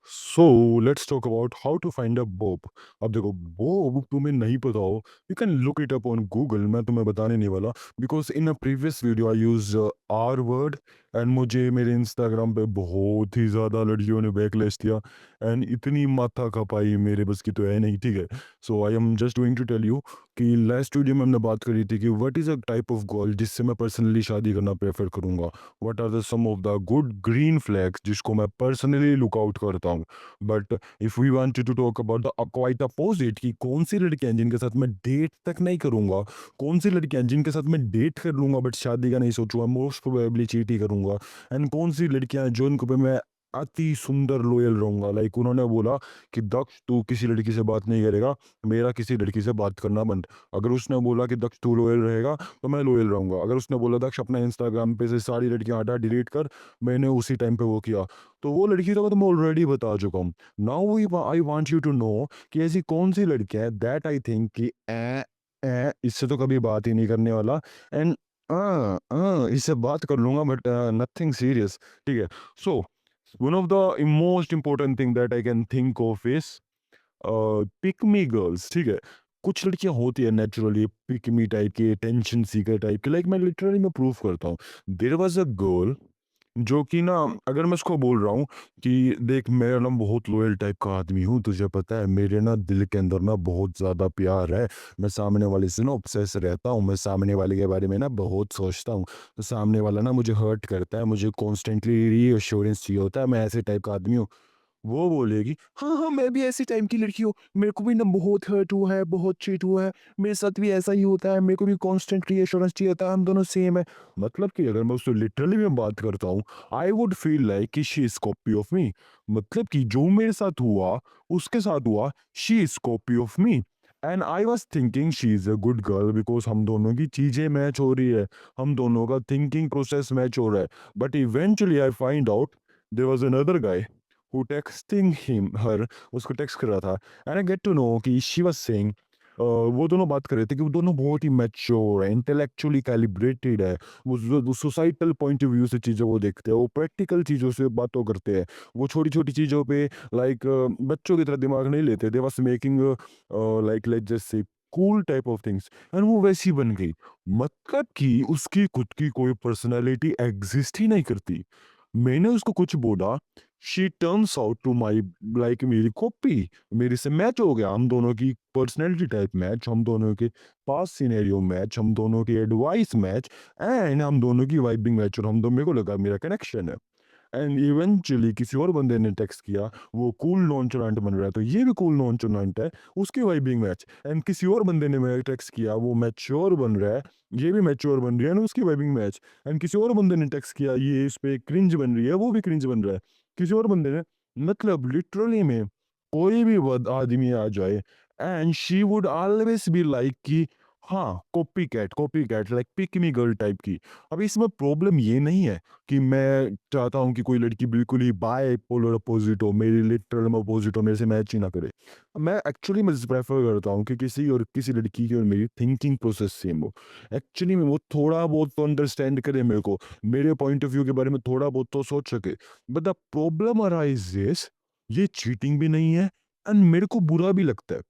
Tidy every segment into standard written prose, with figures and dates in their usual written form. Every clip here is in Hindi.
So let's talk about how to find a bop. अब देखो, बोप तुम्हें नहीं पता हो, you can look it up on Google. मैं तुम्हें बताने नहीं वाला, because in a previous video I use R word, and मुझे मेरे इंस्टाग्राम पे बहुत ही ज़्यादा लड़कियों ने बैकलेस दिया, एंड इतनी माथा खपाई मेरे बस की तो है नहीं, ठीक है। So I am just going to tell you कि लास्ट वीडियो में हमने बात करी थी कि what is a type of girl जिससे मैं पर्सनली शादी करना प्रेफर करूंगा। What are the some of the good green flags जिसको मैं पर्सनली लुक आउट करता हूँ। But if we wanted to talk about the quite opposite, कि कौन सी लड़कियां हैं जिनके साथ मैं डेट तक नहीं करूंगा, कौन सी लड़कियां हैं जिनके साथ मैं डेट कर लूंगा बट शादी का नहीं सोचूंगा, मोस्ट प्रोबेबली चीट ही करूंगा, एंड कौन सी लड़कियां हैं जो उनको पे मैं अति सुंदर लॉयल रहूंगा। लाइक उन्होंने बोला कि दक्ष तू किसी लड़की से बात नहीं करेगा, मेरा किसी लड़की से बात करना बंद। अगर उसने बोला कि दक्ष तू लॉयल रहेगा तो मैं लॉयल रहूंगा। अगर उसने बोला दक्ष अपना इंस्टाग्राम पे से सारी लड़कियां हटा डिलीट कर, मैंने उसी टाइम पे वो किया। तो वो लड़की तो मैं ऑलरेडी बता चुका हूँ। Now I want you to know कि ऐसी कौन सी लड़की है दैट आई थिंक कि इससे तो कभी बात ही नहीं करने वाला, एंड इससे बात कर लूंगा बट नथिंग सीरियस, ठीक है। So one of the most important thing that I can think of is pick me girls, ठीक है। कुछ लड़कियां होती है नेचुरली पिक मी टाइप की, टेंशन सीकर टाइप की। लाइक मैं लिटरली मैं प्रूफ करता हूँ। देयर वाज अ गर्ल जो कि ना, अगर मैं उसको बोल रहा हूँ कि देख मैं ना बहुत लॉयल टाइप का आदमी हूँ, तुझे पता है मेरे ना दिल के अंदर ना बहुत ज़्यादा प्यार है, मैं सामने वाले से ना ऑब्सेस रहता हूँ, मैं सामने वाले के बारे में ना बहुत सोचता हूँ, तो सामने वाला ना मुझे हर्ट करता है, मुझे कॉन्स्टेंटली रीअश्योरेंस चाहिए होता है, मैं ऐसे टाइप का आदमी हूँ। वो बोलेगी हाँ हाँ मैं भी ऐसी टाइम की लड़की हूँ, मेरे को भी ना बहुत हर्ट हुआ है, बहुत चीट हुआ है, मेरे साथ भी ऐसा ही होता है, मेरे को भी कांस्टेंट रीअश्योरेंस चाहिए होता है, हम दोनों सेम है। मतलब कि अगर मैं उससे लिटरली में बात करता हूँ, आई वुड फील लाइक कि she is copy of me. मतलब कि जो मेरे साथ हुआ उसके साथ हुआ, she is copy of me. And I was thinking she is a good girl because हम दोनों की चीजें मैच हो रही है, हम दोनों का थिंकिंग प्रोसेस मैच हो रहा है। But eventually I find out there was another guy who texting him her उसको टेक्स्ट कर रहा था, and I get to know कि शी वाज सेइंग, वो दोनों बात कर रहे थे कि वो दोनों बहुत ही मैच्योर है, इंटेलेक्चुअली कैलिब्रेटेड है, वो सोसाइटल पॉइंट ऑफ व्यू से चीज़ों को देखते हैं, वो प्रैक्टिकल चीज़ों से बातों करते हैं, वो छोटी छोटी चीज़ों पे लाइक बच्चों की तरह दिमाग नहीं लेते, they was making like like just से cool type of things, and वो वैसी बन गई। मतलब कि उसकी खुद की कोई पर्सनालिटी एग्जिस्ट ही नहीं करती। मैंने उसको कुछ बोला, she turns out to my like मेरी कॉपी, मेरे से मैच हो गया, हम दोनों की पर्सनैलिटी टाइप मैच, हम दोनों के पास सिनेरियो मैच, हम दोनों की एडवाइस मैच, एंड हम दोनों की वाइबिंग मैच, और हम दोनों, मेरे को लगा मेरा कनेक्शन है। एंड इवेंचुअली किसी और बंदे ने टेक्स्ट किया, वो कूल नॉनचलेंट बन रहा है तो ये भी कूल नॉनचलेंट है, उसकी वाइबिंग मैच। एंड किसी और बंदे ने मेरा टेक्स्ट किया, वो मैच्योर बन रहा है, ये भी मैच्योर बन रही है ना, उसकी वाइबिंग मैच। एंड किसी और बंदे ने टेक्स्ट किया, ये इस पे क्रिंज बन रही है, वो भी क्रिंज बन रहा है, किसी और बंदे ने। मतलब लिटरली में कोई भी आदमी आ जाए, and she would always be like कि हाँ copy cat like pick me girl type की। अब इसमें प्रॉब्लम ये नहीं है कि मैं चाहता हूँ कि कोई लड़की बिल्कुल ही बाय पोलर अपोजिट हो, मेरी लिटरल में अपोजिट हो, मेरे से मैच ही ना करे। मैं एक्चुअली मैं प्रेफर करता हूँ कि किसी लड़की की और मेरी थिंकिंग प्रोसेस सेम हो। एक्चुअली में वो थोड़ा बहुत तो अंडरस्टैंड करे मेरे को, मेरे पॉइंट ऑफ व्यू के बारे में थोड़ा बहुत तो सोच सके। बट द प्रॉब्लम अराइजेस, ये चीटिंग भी नहीं है, एंड मेरे को बुरा भी लगता है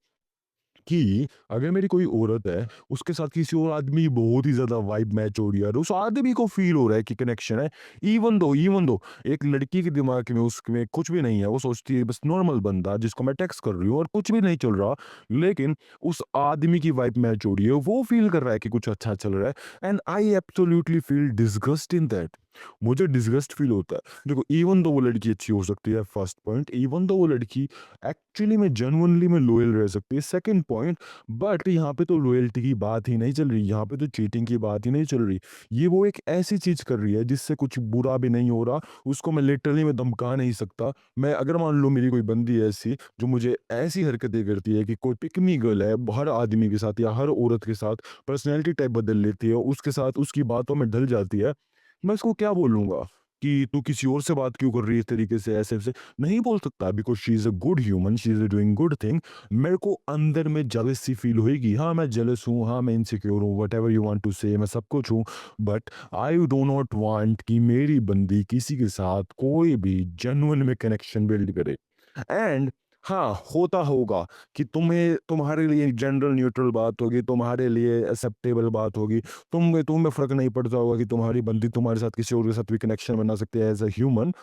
कि अगर मेरी कोई औरत है, उसके साथ किसी और आदमी की बहुत ही ज़्यादा वाइब मैच हो रही है और उस आदमी को फ़ील हो रहा है कि कनेक्शन है। इवन दो एक लड़की के दिमाग में उसमें कुछ भी नहीं है, वो सोचती है बस नॉर्मल बंदा जिसको मैं टेक्स्ट कर रही हूँ और कुछ भी नहीं चल रहा, लेकिन उस आदमी की वाइब मैच हो रही है, वो फ़ील कर रहा है कि कुछ अच्छा चल रहा है, and I absolutely feel disgust in that. मुझे डिसगस्ट फ़ील होता है। देखो, इवन दो वो लड़की अच्छी हो सकती है, फर्स्ट पॉइंट, इवन दो वो लड़की एक्चुअली में जेन्युइनली में लॉयल रह सकती है, सेकंड पॉइंट। बट यहाँ पे तो लॉयल्टी की बात ही नहीं चल रही, यहाँ पे तो चीटिंग की बात ही नहीं चल रही। ये वो एक ऐसी चीज कर रही है जिससे कुछ बुरा भी नहीं हो रहा, उसको मैं लिटरली में धमका नहीं सकता। मैं अगर मान लो मेरी कोई बंदी है ऐसी जो मुझे ऐसी हरकतें करती है कि कोई पिकमी गर्ल है, हर आदमी के साथ या हर औरत के साथ पर्सनैलिटी टाइप बदल लेती है, उसके साथ उसकी बातों में ढल जाती है, मैं इसको क्या बोलूंगा कि तू किसी और से बात क्यों कर रही है इस तरीके से, ऐसे नहीं बोल सकता, because she is a good human, she is doing good thing. मेरे को अंदर में जेलसी फील होएगी, हाँ, मैं जेलस हूँ, हाँ, मैं इनसिक्योर हूँ, व्हाटएवर यू वांट टू से, मैं सब कुछ हूँ। But I do not want कि मेरी बंदी किसी के साथ कोई भी जेन्युइन में कनेक्शन बिल्ड करे। एंड हाँ, होता होगा कि तुम्हारे लिए जनरल न्यूट्रल बात होगी, तुम्हारे लिए एक्सेप्टेबल बात होगी। तुम्हें फ़र्क नहीं पड़ता होगा कि तुम्हारी बंदी तुम्हारे साथ किसी और के साथ भी कनेक्शन बना सकती है as a human.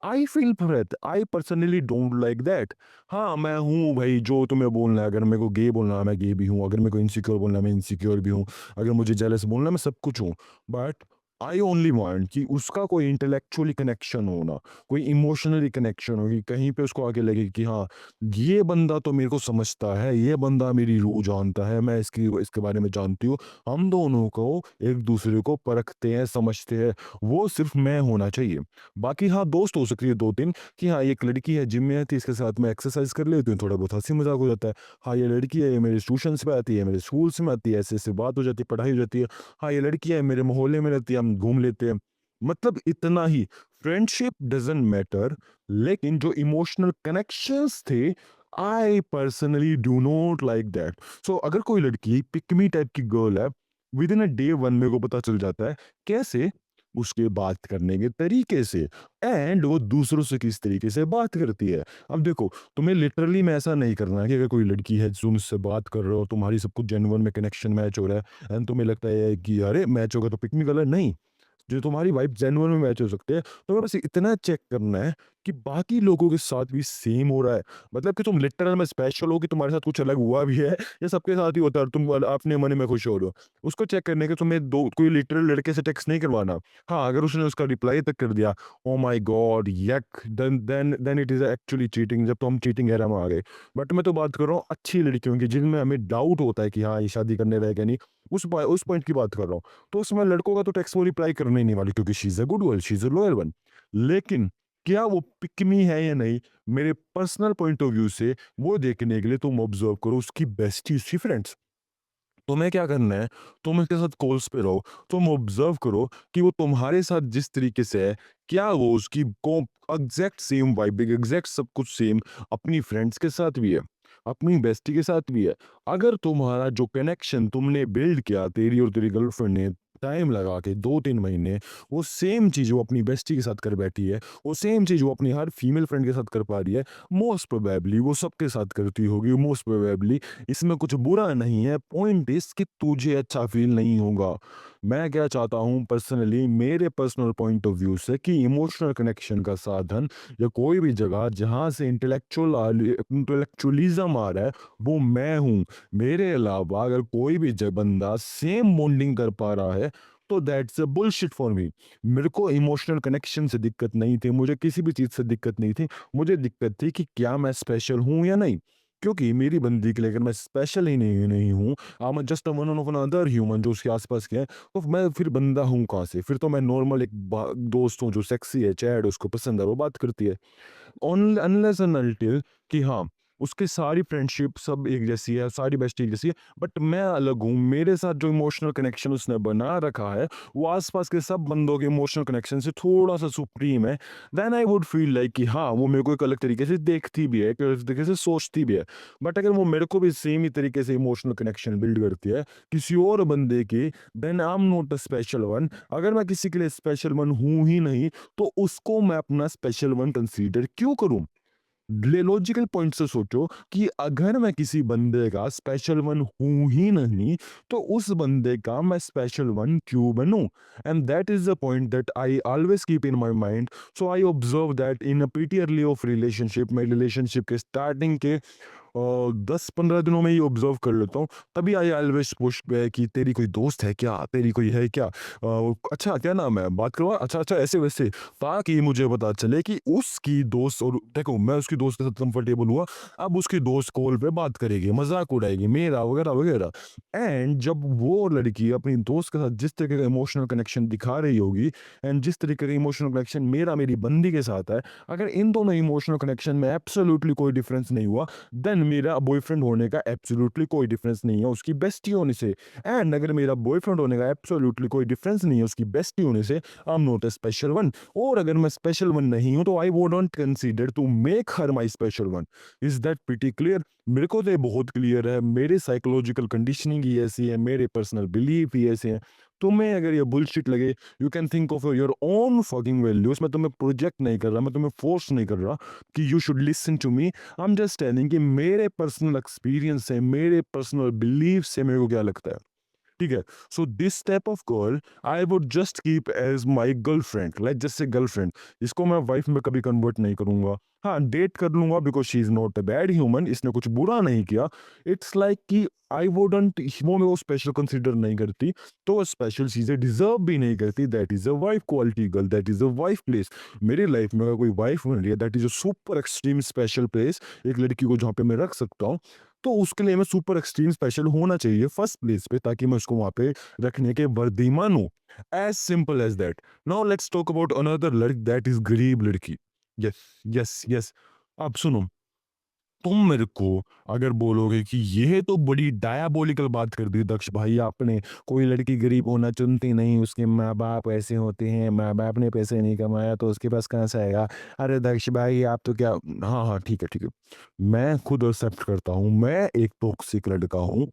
I feel threat, I personally don't like that. हाँ, मैं हूँ भाई, जो तुम्हें बोलना है, अगर मेरे को गे बोलना है मैं गे भी हूँ, अगर मेरे को इनसिक्योर बोलना है मैं इनसिक्योर भी हूँ, अगर मुझे जेलस बोलना है मैं सब कुछ हूँ। बट आई ओनली वांट कि उसका कोई इंटेलेक्चुअली कनेक्शन हो ना, कोई इमोशनली कनेक्शन हो, कि कहीं पे उसको आगे लगे कि हाँ, ये बंदा तो मेरे को समझता है, ये बंदा मेरी रूह जानता है, मैं इसके बारे में जानती हूँ। हम दोनों को एक-दूसरे को परखते हैं, समझते हैं, वो सिर्फ़ मैं होना चाहिए। बाकी हाँ, दोस्त हो सकती है 2-3 कि हाँ, ये एक लड़की है, जिम में आती है, इसके साथ मैं एक्सरसाइज़ कर लेती हूँ, थोड़ा बहुत हँसी-मज़ाक हो जाता है। हाँ, ये लड़की है, ये मेरे ट्यूशन्स पे आती है, मेरे स्कूल्स में आती है, ऐसे-ऐसे बात हो जाती है, पढ़ाई हो जाती है। हाँ, ये लड़की है, मेरे मोहल्ले में रहती है, हम घूम लेते हैं। मतलब इतना ही। फ्रेंडशिप डज़न्ट मैटर, लेकिन जो इमोशनल कनेक्शंस थे, I personally do not like that. So अगर कोई लड़की पिक मी टाइप की गर्ल है, विदिन अ डे 1 मेरे को पता चल जाता है। कैसे? उसके बात करने के तरीके से, एंड वो दूसरों से किस तरीके से बात करती है। अब देखो, तुम्हें लिटरली में ऐसा नहीं करना है कि अगर कोई लड़की है, तुम उससे बात कर रहे हो, तुम्हारी सब कुछ जेन्युइन में कनेक्शन मैच हो रहा है, एंड तुम्हें लगता है कि अरे मैच होगा तो पिक मी गर्ल है, नहीं। जो तुम्हारी वाइब जेन्युइन में मैच हो सकते हैं, तुम्हें बस इतना चेक करना है कि बाकी लोगों के साथ भी सेम हो रहा है। मतलब कि तुम लिटरल में स्पेशल हो, कि तुम्हारे साथ कुछ अलग हुआ भी है, या सबके साथ ही होता है और तुम अपने मन में खुश हो रहे हो। उसको चेक करने के तुम्हें दो कोई लिटरल लड़के से टेक्स्ट नहीं करवाना। हाँ, अगर उसने उसका रिप्लाई तक कर दिया, oh my God! Yuck! Then it is actually cheating, जब तो हम चीटिंग एरा में आ गए। बट मैं तो बात कर रहा हूँ अच्छी लड़कियों की, जिनमें हमें डाउट होता है कि हाँ, ये शादी करने लायक है नहीं। उस पॉइंट की बात कर रहा हूँ। तो उसमें लड़कों का तो टेक्स्ट वो रिप्लाई करने ही नहीं वाली, क्योंकि she is a good girl, she is a loyal one. लेकिन क्या वो पिक मी है या नहीं, मेरे पर्सनल पॉइंट ऑफ व्यू से वो देखने के लिए तुम ऑब्जर्व करो उसकी बेस्टी, उसकी फ्रेंड्स। तुम्हें क्या करना है, तुम उसके साथ कॉल्स पे रहो, तुम ऑब्जर्व करो कि वो तुम्हारे साथ जिस तरीके से है, क्या वो उसकी को एग्जैक्ट सेम वाइब, एग्जैक्ट सब कुछ सेम अपनी फ्रेंड्स के साथ भी है, अपनी बेस्टी के साथ भी है। अगर तुम्हारा जो कनेक्शन तुमने बिल्ड किया, तेरी और तेरी गर्लफ्रेंड ने टाइम लगा के 2-3 महीने, वो सेम चीज़ वो अपनी बेस्टी के साथ कर बैठी है, वो सेम चीज़ वो अपनी हर फीमेल फ्रेंड के साथ कर पा रही है, मोस्ट प्रोबेबली वो सबके साथ करती होगी, मोस्ट प्रोबेबली इसमें कुछ बुरा नहीं है। पॉइंट इज़ कि तुझे अच्छा फ़ील नहीं होगा। मैं क्या चाहता हूँ पर्सनली, मेरे पर्सनल पॉइंट ऑफ व्यू से, कि इमोशनल कनेक्शन का साधन या कोई भी जगह जहाँ से इंटेलेक्चुअलिज़्म आ रहा है, वो मैं हूँ। मेरे अलावा अगर कोई भी बंदा सेम बॉन्डिंग कर पा रहा है, तो that's a bullshit for me. मेरे को इमोशनल कनेक्शन से दिक्कत नहीं थी, मुझे किसी भी चीज़ से दिक्कत नहीं थी। मुझे दिक्कत थी कि क्या मैं स्पेशल हूँ या नहीं? क्योंकि मेरी बंदी के लिए अगर मैं स्पेशल ही नहीं नहीं हूँ, आई am just one of another human जो उसके आस-पास के हैं, तो मैं फिर बंदा हूँ कहाँ से? फिर तो मैं नॉर्मल एक दोस्त हूँ जो सेक्सी है, चैट उसको पसंद है, वो बात करती है। अनलेस एंड अनटिल कि हाँ, उसकी सारी फ्रेंडशिप सब एक जैसी है, सारी बेस्टी एक जैसी है, बट मैं अलग हूँ। मेरे साथ जो इमोशनल कनेक्शन उसने बना रखा है, वो आस-पास के सब बंदों के इमोशनल कनेक्शन से थोड़ा-सा सुप्रीम है। Then I would feel like कि हाँ, वो मेरे को एक अलग तरीके से देखती भी है, एक अलग तरीके से सोचती भी है। बट अगर वो मेरे को भी सेम ही तरीके से इमोशनल कनेक्शन बिल्ड करती है, किसी और बंदे की, then I am not a special one. अगर मैं किसी के लिए स्पेशल वन हूँ ही नहीं, तो उसको मैं अपना स्पेशल वन कंसीडर क्यों करूँ? लॉजिकल पॉइंट से सोचो कि अगर मैं किसी बंदे का स्पेशल वन हूं ही नहीं, तो उस बंदे का मैं स्पेशल वन क्यों बनूं? And that is the point that I always keep in my mind. So I observe that in a pretty early of relationship, मैं रिलेशनशिप के स्टार्टिंग के 10-15 दिनों में ही ऑब्जर्व कर लेता हूँ। तभी आई ऑलवेज पुश बैक कि तेरी कोई दोस्त है क्या? तेरी कोई है क्या? अच्छा क्या नाम है? बात करवा, अच्छा, अच्छा ऐसे-वैसे, ताकि मुझे पता चले कि उसकी दोस्त, और देखो मैं उसकी दोस्त के साथ कंफर्टेबल हुआ, अब उसकी दोस्त कॉल पे बात करेगी, मज़ाक उड़ाएगी मेरा वगैरह-वगैरह। एंड जब वो लड़की अपनी दोस्त के साथ जिस तरीके का इमोशनल कनेक्शन दिखा रही होगी, एंड जिस तरीके का इमोशनल कनेक्शन मेरा मेरी बंदी के साथ है, अगर इन दोनों इमोशनल कनेक्शन में एब्सोल्युटली कोई डिफरेंस नहीं हुआ, देन मेरा बॉयफ्रेंड होने का एब्सोल्युटली कोई डिफरेंस नहीं है उसकी बेस्टी होने से। एंड अगर मेरा बॉयफ्रेंड होने का एब्सोल्युटली कोई डिफरेंस नहीं है उसकी बेस्टी होने से, I am not a special one. और अगर मैं स्पेशल वन नहीं हूं, तो I wouldn't consider to make her my special one. Is that pretty clear? मेरे को तो ये बहुत क्लियर है, मेरे साइकोलॉजिकल कंडीशनिंग ही ऐसी है, मेरे पर्सनल बिलीफ ही ऐसे हैं। तुम्हें अगर ये बुलशिट लगे, you can think of your own fucking values. मैं तुम्हें प्रोजेक्ट नहीं कर रहा, मैं तुम्हें फोर्स नहीं कर रहा कि you should listen to me. I am just telling कि मेरे पर्सनल एक्सपीरियंस है, मेरे पर्सनल बिलीव से मेरे को क्या लगता है। ठीक है। So this type of girl I would just keep as my girlfriend, like just say girlfriend. इसको मैं वाइफ में कभी कन्वर्ट नहीं करूंगा। हाँ, डेट कर लूंगा because she is not a bad human, इसने कुछ बुरा नहीं किया। इट्स लाइक कि आई वुडंट, वो मेरे को स्पेशल कंसिडर नहीं करती, तो स्पेशल चीजें डिजर्व भी नहीं करती। That is a wife quality girl, that is a wife place. मेरी लाइफ में अगर कोई वाइफ बन रही है, that is a super extreme special place. एक लड़की को जहाँ पे मैं रख सकता हूँ, तो उसके लिए मैं सुपर एक्सट्रीम स्पेशल होना चाहिए फर्स्ट प्लेस पे, ताकि मैं उसको वहां पे रखने के वर्दी मानूं। As simple as that. Now let's talk about another लड़की, दैट इज गरीब लड़की। Yes, yes, yes. अब सुनो, तुम मेरे को अगर बोलोगे कि ये तो बड़ी डायबोलिकल बात कर दी दक्ष भाई आपने, कोई लड़की गरीब होना चुनती नहीं, उसके माँ बाप ऐसे होते हैं, माँ बाप ने पैसे नहीं कमाया तो उसके पास कहाँ से आएगा। अरे दक्ष भाई आप तो क्या, हाँ हाँ ठीक है ठीक है, मैं खुद एक्सेप्ट करता हूँ, मैं एक टॉक्सिक लड़का हूँ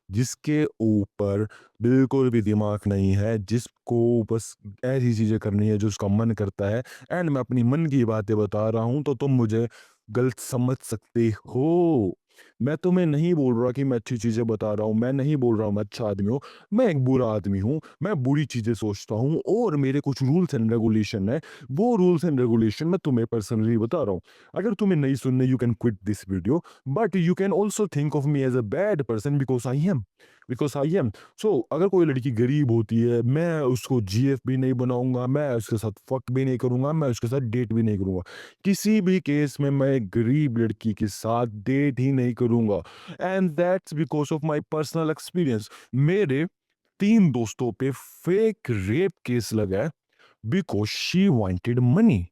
जिसके ऊपर बिल्कुल भी दिमाग नहीं है, जिसको बस ऐसी चीजें करनी है जो उसका मन करता है। एंड मैं अपनी मन की बातें बता रहा हूँ, तो तुम मुझे गलत समझ सकते हो। मैं तुम्हें नहीं बोल रहा कि मैं अच्छी चीज़ें बता रहा हूँ, मैं नहीं बोल रहा हूँ मैं अच्छा आदमी हूँ, मैं एक बुरा आदमी हूँ, मैं बुरी चीज़ें सोचता हूँ और मेरे कुछ रूल्स एंड रेगुलेशन है, वो रूल्स एंड रेगुलेशन मैं तुम्हें पर्सनली बता रहा हूँ। अगर तुम्हें नहीं सुनने, you can quit this video, but you can also think of me as a bad person because I am. So अगर कोई लड़की गरीब होती है, मैं उसको जीएफ भी नहीं बनाऊंगा, मैं उसके साथ फक भी नहीं करूंगा, मैं उसके साथ डेट भी नहीं करूंगा। किसी भी केस में मैं एक गरीब लड़की के साथ डेट ही नहीं करूंगा। And that's because of my personal experience. मेरे 3 दोस्तों पे फेक रेप केस लगा है बिकॉज शी वांटेड मनी।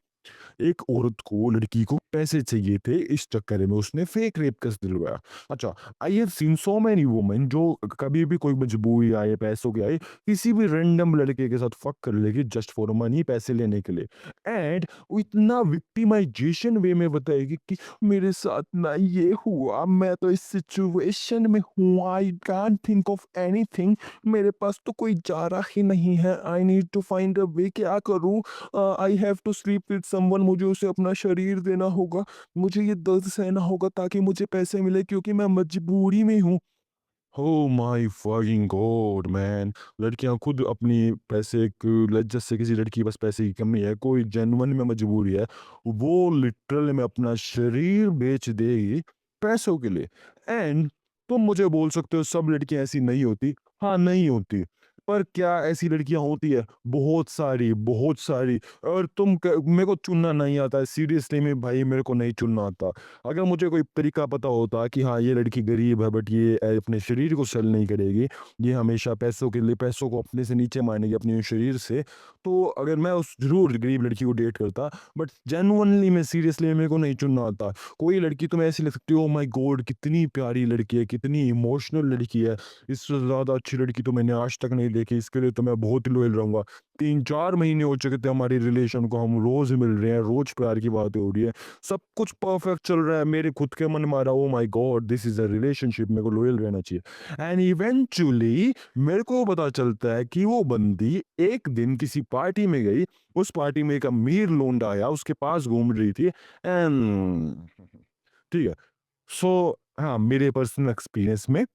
एक औरत को, लड़की को पैसे चाहिए थे, इस चक्कर में उसने फेक रेप केस दिलवाया। अच्छा, आई have scene so many women जो कभी भी कोई मजबूरी आए, पैसों की आए, किसी भी रैंडम लड़के के साथ फक कर लेगी जस्ट फॉर मनी, पैसे लेने के लिए। एंड वो इतना विक्टिमाइजेशन वे में बताएगी कि मेरे साथ ना ये हुआ, मैं तो इस सिचुएशन में हूँ, I can't think of anything, मेरे पास तो कोई चारा ही नहीं है, I need to find a way, क्या करूँ, I have to sleep with someone, मुझे उसे अपना शरीर देना होगा, मुझे ये दर्द सहना होगा ताकि मुझे पैसे मिले क्योंकि मैं मजबूरी में हूँ। Oh my fucking God, man! लड़कियां खुद अपनी पैसे लज्जत से, किसी लड़की के पास पैसे की कमी है, कोई जेन्युइन में मजबूरी है, वो लिटरल में अपना शरीर बेच देगी पैसों के लिए। एंड तुम मुझे बोल सकते हो सब लड़कियां ऐसी नहीं होती। हाँ, नहीं होती। पर क्या ऐसी लड़कियां होती है? बहुत सारी, बहुत सारी। और मेरे को चुनना नहीं आता है, सीरियसली में भाई, मेरे को नहीं चुनना आता। अगर मुझे कोई तरीका पता होता कि हाँ ये लड़की गरीब है बट ये अपने शरीर को सेल नहीं करेगी, ये हमेशा पैसों के लिए, पैसों को अपने से नीचे मानेगी अपने शरीर से, तो अगर मैं उस जरूर गरीब लड़की को डेट करता। बट जेनुअनली में, सीरियसली मेरे को नहीं चुनना आता। कोई लड़की तुम्हें ऐसी लग सकती है, ओ माय गॉड कितनी प्यारी लड़की है, कितनी इमोशनल लड़की है, इससे ज्यादा अच्छी लड़की तो मैंने आज तक नहीं देखी, इसके लिए तो मैं बहुत ही लॉयल रहूंगा। 3-4 महीने हो चुके थे हमारी रिलेशन को, हम रोज मिल रहे हैं, रोज प्यार की बातें हो रही है, सब कुछ परफेक्ट चल रहा है, मेरे खुद के मन मारा, oh my God this is a relationship, मेरे को लॉयल रहना चाहिए। एंड इवेंचुअली मेरे को पता चलता है कि वो बंदी एक दिन किसी पार्टी में गई, उस पार्टी में एक अमीर लोंडा आया, उसके पास घूम रही थी। एंड ठीक है। सो हाँ, मेरे पर्सनल एक्सपीरियंस में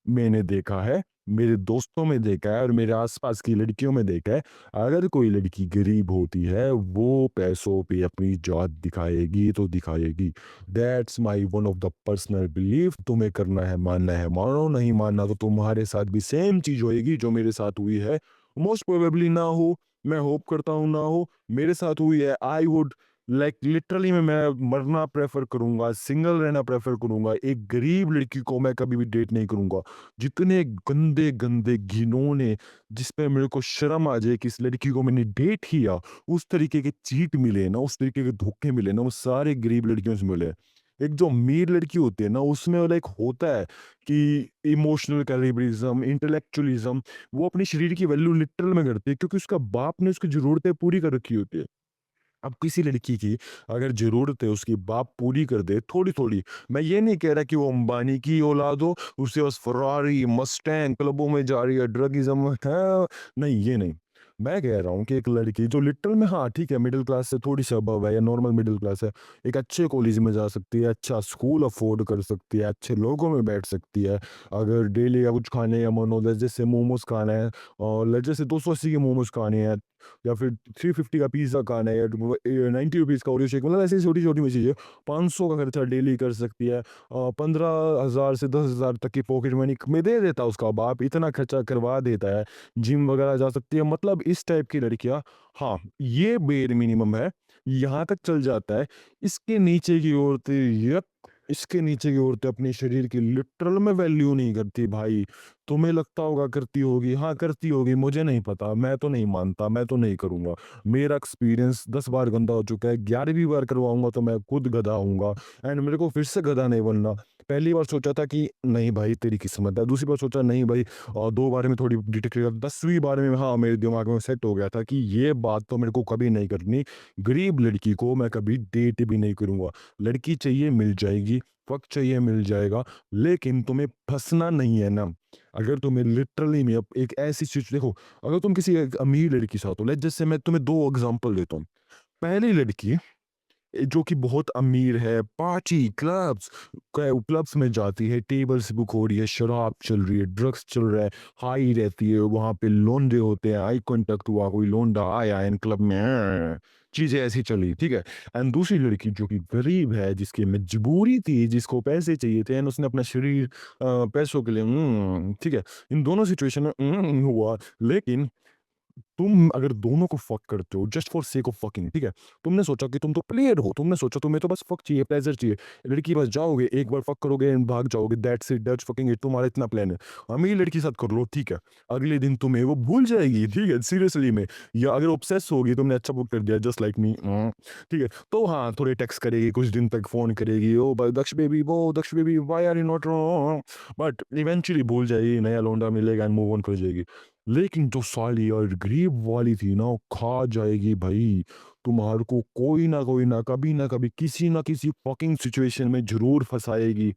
मैंने देखा है, मेरे दोस्तों में देखा है और मेरे आसपास की लड़कियों में देखा है, अगर कोई लड़की गरीब होती है, वो पैसों पे अपनी जात दिखाएगी तो दिखाएगी। That's my one of the personal belief. तुम्हें करना है, मानना है मानो, नहीं मानना तो तुम्हारे साथ भी सेम चीज होएगी जो मेरे साथ हुई है। मोस्ट प्रोबेबली ना हो, मैं होप करता हूँ ना हो, मेरे साथ हुई है। आई वुड लाइक लिटरली में मैं मरना प्रेफर करूंगा, सिंगल रहना प्रेफर करूंगा, एक गरीब लड़की को मैं कभी भी डेट नहीं करूंगा। जितने गंदे गंदे घिनौने, जिस पे मेरे को शर्म आ जाए कि इस लड़की को मैंने डेट किया, उस तरीके के चीट मिले ना, उस तरीके के धोखे मिले ना, वो सारे गरीब लड़कियों से मिले। एक जो अमीर लड़की होती है ना, उसमें लाइक होता है कि इमोशनल कैलिबरिज्म, इंटेलेक्चुअलिज्म, वो अपने शरीर की वैल्यू लिटरल में करती है क्योंकि उसका बाप ने उसकी जरूरतें पूरी कर रखी होती है। अब किसी लड़की की अगर ज़रूरत है उसकी बाप पूरी कर दे थोड़ी-थोड़ी, मैं ये नहीं कह रहा कि वो अंबानी की औलाद हो, उसके पास फ़ेरारी, मस्टैंग, क्लबों में जा रही है, ड्रगिज़्म है, नहीं ये नहीं। मैं कह रहा हूँ कि एक लड़की जो लिटरल में हाँ, ठीक है मिडल क्लास से थोड़ी-सी अबव है या नॉर्मल मिडल क्लास है, एक अच्छे कॉलेज में जा सकती है, अच्छा स्कूल अफ़ोर्ड कर सकती है, अच्छे लोगों में बैठ सकती है। अगर डेली का कुछ खाने का मन हो जैसे मोमोज़ खाना है और जैसे 280 के मोमोज़ खाने हैं या फिर 350 का पिज़्ज़ा खाना है या ₹90 का ओरियो शेक मतलब ऐसी छोटी-छोटी में चीज़ें 500 का खर्चा डेली कर सकती है। 15,000 से 10,000 तक की पॉकेट मनी में दे देता है उसका बाप, इतना खर्चा करवा देता है। जिम वगैरह जा सकती है मतलब इस टाइप की लड़कियाँ हाँ, ये बेर मिनिमम है, यहाँ तक चल जाता है। इसके नीचे की औरतें यक इसके नीचे की औरतें अपने शरीर की लिटरल में वैल्यू नहीं करती भाई। तुम्हें लगता होगा करती होगी, हाँ करती होगी, मुझे नहीं पता, मैं तो नहीं मानता, मैं तो नहीं करूँगा। मेरा एक्सपीरियंस 10 बार गंदा हो चुका है, 11वीं बार करवाऊँगा तो मैं खुद गधा होऊँगा एंड मेरे को फिर से गधा नहीं बनना। पहली बार सोचा था कि नहीं भाई तेरी किस्मत है, दूसरी बार सोचा नहीं भाई 2 बार में थोड़ी डिटेक्ट किया, 10वीं बार में हाँ, मेरे दिमाग में सेट हो गया था कि ये बात तो मेरे को कभी नहीं करनी। गरीब लड़की को मैं कभी डेट भी नहीं करूँगा। लड़की चाहिए मिल जाएगी, वक़्त चाहिए मिल जाएगा, लेकिन तुम्हें फँसना नहीं है ना। अगर तुम्हें लिटरली में अब एक ऐसी देखो, अगर तुम किसी एक अमीर लड़की के साथ हो लेट्स जस्ट से मैं तुम्हें 2 एग्ज़ाम्पल देता हूँ। पहली लड़की जो कि बहुत अमीर है, पार्टी, क्लब्स में जाती है, टेबल्स बुक हो रही है, शराब चल रही है, ड्रग्स चल रहा है, हाई रहती है, वहाँ पे लौंडे होते हैं, आई कॉन्टैक्ट हुआ, कोई लौंडा आया एंड क्लब में चीज़ें ऐसी चली, ठीक है? एंड दूसरी लड़की जो कि गरीब है, जिसकी मजबूरी थी, जिसको पैसे चाहिए थे एंड उसने अपना शरीर पैसों के लिए ठीक है? इन दोनों सिचुएशन में हुआ, लेकिन तुम अगर दोनों को फक करते हो just for sake of fucking ठीक है तुमने सोचा कि तुम तो प्लेयर हो तुमने सोचा तुम्हें तो बस फक चाहिए प्लेजर चाहिए लड़की के पास जाओगे एक बार फक करोगे एंड भाग जाओगे that's it that's fucking it तुम्हारा इतना प्लान है अमीर लड़की के साथ कर लो ठीक है अगले दिन तुम्हें वो भूल जाएगी ठीक है सीरियसली में या अगर ऑब्सेस होगी तुमने अच्छा बुक कर दिया जस्ट लाइक मी ठीक है तो हाँ थोड़े टेक्स्ट करेगी कुछ दिन तक फोन करेगी ओ Daksh baby why are you not but eventually भूल जाएगी नया लौंडा मिलेगा एंड मूव ऑन कर जाएगी लेकिन जो साली और गरीब वाली थी ना, वो खा जाएगी भाई। तुम्हारे को कोई ना कभी किसी ना किसी फ़किंग सिचुएशन में ज़रूर फँसाएगी।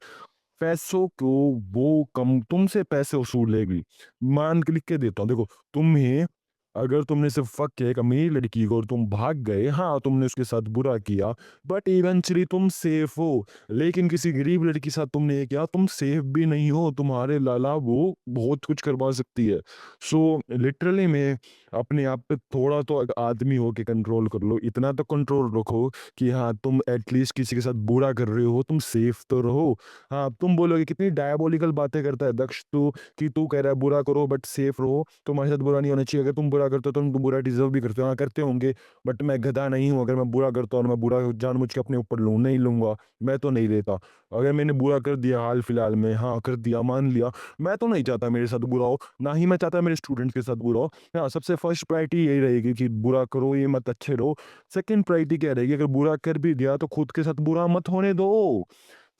पैसों को वो कम तुमसे पैसे वसूलेगी। मान के लिख के देता हूँ, देखो तुम्हें अगर तुमने सिर्फ़ फ़क किया एक अमीर लड़की को और तुम भाग गए, हाँ, तुमने उसके साथ बुरा किया, बट इवेंचुअली तुम सेफ हो। लेकिन किसी गरीब लड़की के साथ तुमने ये किया, तुम सेफ भी नहीं हो, तुम्हारे लाला वो बहुत कुछ करवा सकती है। सो लिटरली में अपने आप पे थोड़ा तो एक आदमी हो के कंट्रोल कर लो। इतना तो कंट्रोल रखो कि हाँ, तुम एटलीस्ट किसी के साथ बुरा कर रहे हो, तुम सेफ तो रहो। हाँ, तुम बोलोगे कितनी डायबॉलिकल बातें करता है दक्ष तू कि तू कह रहा है बुरा करो बट सेफ रहो, तुम्हारे साथ बुरा नहीं होना चाहिए। अगर तुम बुरा करते हो तो तुम बुरा डिज़र्व भी करते हो। हाँ, करते होंगे बट मैं गधा नहीं हूँ, अगर मैं बुरा करता हूँ और मैं बुरा जानबूझ के अपने ऊपर लूँ, नहीं लूँगा, मैं तो नहीं लेता। अगर मैंने बुरा कर दिया हाल-फिलहाल में, हाँ, कर दिया, मान लिया, मैं तो नहीं चाहता मेरे साथ बुरा हो, ना ही मैं चाहता मेरे स्टूडेंट्स के साथ बुरा हो। हाँ, सबसे फर्स्ट प्रायोरिटी यही रहेगी कि बुरा करो ये मत अच्छे रहो। सेकंड प्रायोरिटी क्या रहेगी अगर बुरा कर भी दिया तो खुद के साथ बुरा मत होने दो।